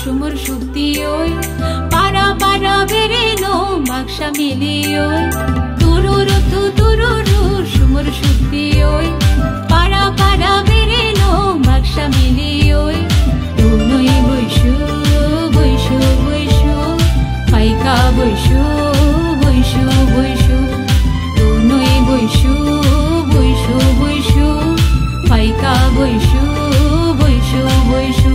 সুমর শক্তি ওই পারা পারা বেরেনো বাক্সা মিলি ওই তুরুরু সুমর শক্তি ওই পারা পারা বেরেনো বাক্সা মিলি ওই তুই বৈশু বৈশু বৈশু পাইকা বৈশু বৈশু বৈশু তুই বৈশু বৈশু বৈশু পাইকা বৈশু বৈশু বৈশু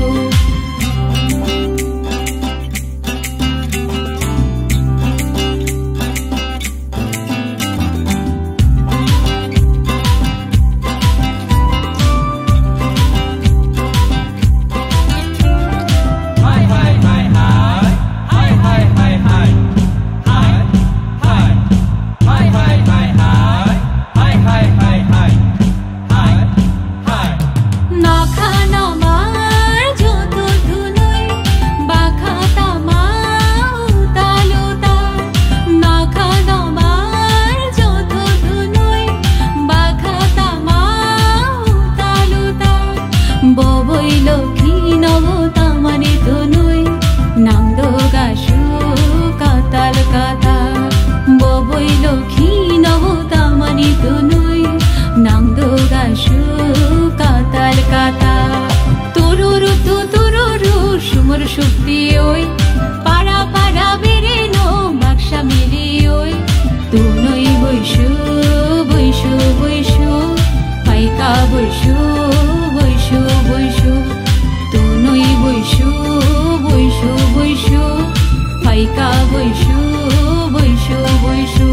শক্তি ওই পারা পারা বেরেনো বাক্সা মিলি ওই তুই বৈশু বৈশু বৈশু পাইকা বৈশু বৈশু বৈশু তুই বৈশু বৈশু বৈশু পাইকা বৈশু বৈশু বৈশু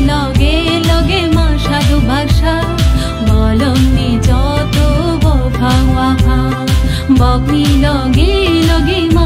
লগে লগে মা সাধু ভাষা বলমনি যত বভাওয়া বগনি লগে লগে মা